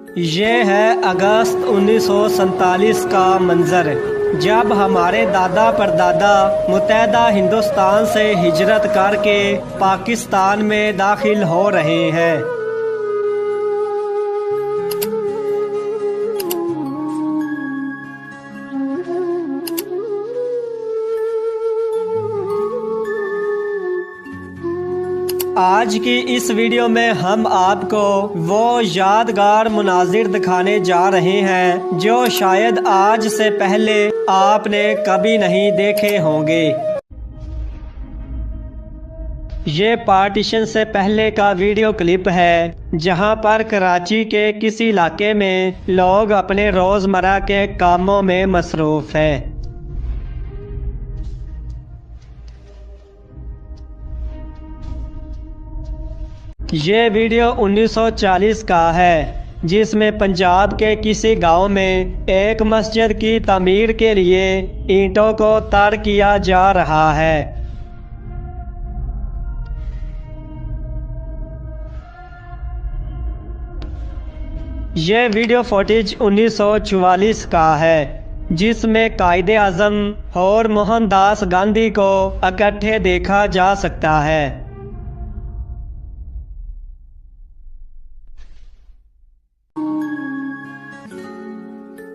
ये है अगस्त 1947 का मंजर, जब हमारे दादा परदादा मुत्तहदा हिंदुस्तान से हिजरत करके पाकिस्तान में दाखिल हो रहे हैं। आज की इस वीडियो में हम आपको वो यादगार मुनाजिर दिखाने जा रहे हैं जो शायद आज से पहले आपने कभी नहीं देखे होंगे। ये पार्टीशन से पहले का वीडियो क्लिप है जहां पर कराची के किसी इलाके में लोग अपने रोज़मर्रा के कामों में मसरूफ़ हैं। ये वीडियो 1940 का है, जिसमें पंजाब के किसी गांव में एक मस्जिद की तामीर के लिए ईंटों को तार किया जा रहा है। ये वीडियो फुटेज 1944 का है, जिसमें कायदे आज़म और मोहनदास गांधी को इकट्ठे देखा जा सकता है।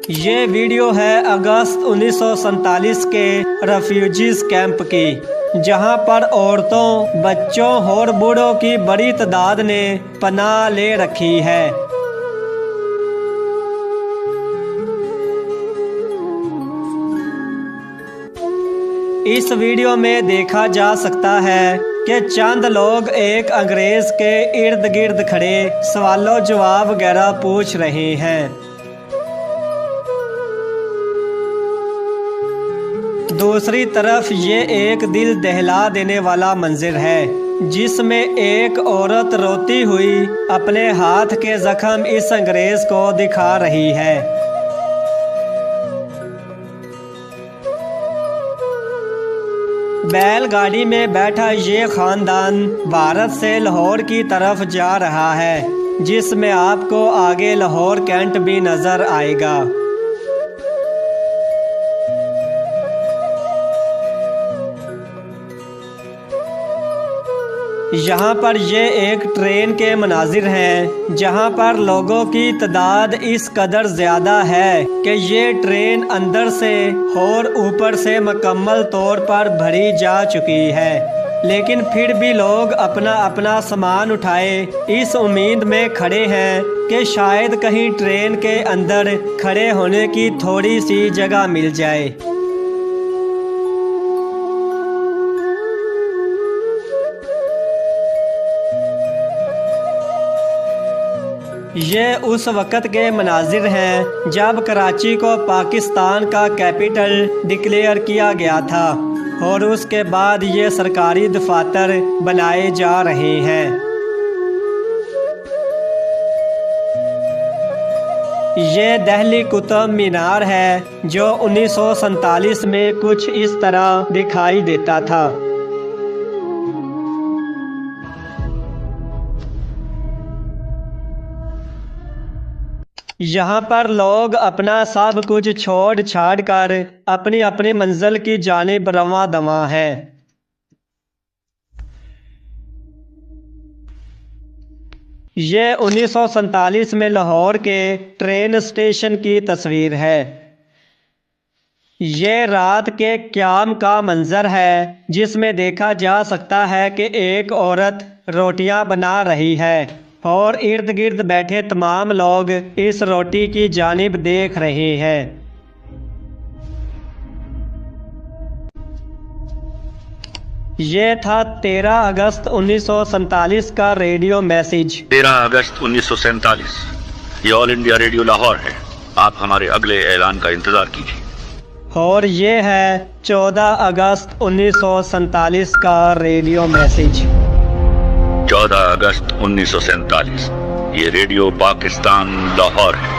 ये वीडियो है अगस्त 1947 के रेफ्यूजीज कैंप की, जहां पर औरतों, बच्चों और बूढ़ों की बड़ी तादाद ने पनाह ले रखी है। इस वीडियो में देखा जा सकता है कि चंद लोग एक अंग्रेज के इर्द गिर्द खड़े सवालों जवाब वगैरह पूछ रहे हैं। दूसरी तरफ ये एक दिल दहला देने वाला मंजर है, जिसमें एक औरत रोती हुई अपने हाथ के जख्म इस अंग्रेज को दिखा रही है। बैलगाड़ी में बैठा ये खानदान भारत से लाहौर की तरफ जा रहा है, जिसमें आपको आगे लाहौर कैंट भी नजर आएगा। यहाँ पर ये एक ट्रेन के मनाजिर हैं, जहाँ पर लोगों की तादाद इस कदर ज़्यादा है कि ये ट्रेन अंदर से और ऊपर से मुकम्मल तौर पर भरी जा चुकी है, लेकिन फिर भी लोग अपना अपना सामान उठाए इस उम्मीद में खड़े हैं कि शायद कहीं ट्रेन के अंदर खड़े होने की थोड़ी सी जगह मिल जाए। ये उस वक़्त के मनाजिर हैं जब कराची को पाकिस्तान का कैपिटल डिक्लेयर किया गया था और उसके बाद ये सरकारी दफातर बनाए जा रहे हैं। ये दिल्ली कुतुब मीनार है, जो 1947 में कुछ इस तरह दिखाई देता था। यहाँ पर लोग अपना सब कुछ छोड़ छाड़ कर अपनी अपनी मंजिल की जानिब रवां दवां है। ये 1947 में लाहौर के ट्रेन स्टेशन की तस्वीर है। ये रात के क़याम का मंजर है, जिसमें देखा जा सकता है कि एक औरत रोटियां बना रही है और इर्द गिर्द बैठे तमाम लोग इस रोटी की जानिब देख रहे हैं। ये था 13 अगस्त 1947 का रेडियो मैसेज। 13 अगस्त 1947 ये ऑल इंडिया रेडियो लाहौर है। आप हमारे अगले ऐलान का इंतजार कीजिए। और ये है 14 अगस्त 1947 का रेडियो मैसेज। 14 अगस्त 1947 ये रेडियो पाकिस्तान लाहौर है।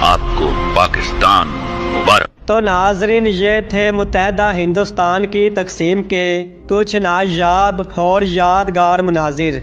आपको पाकिस्तान मुबारक। तो नाजरीन, ये थे मुत्तहदा हिंदुस्तान की तकसीम के कुछ नायाब और यादगार मुनाजिर।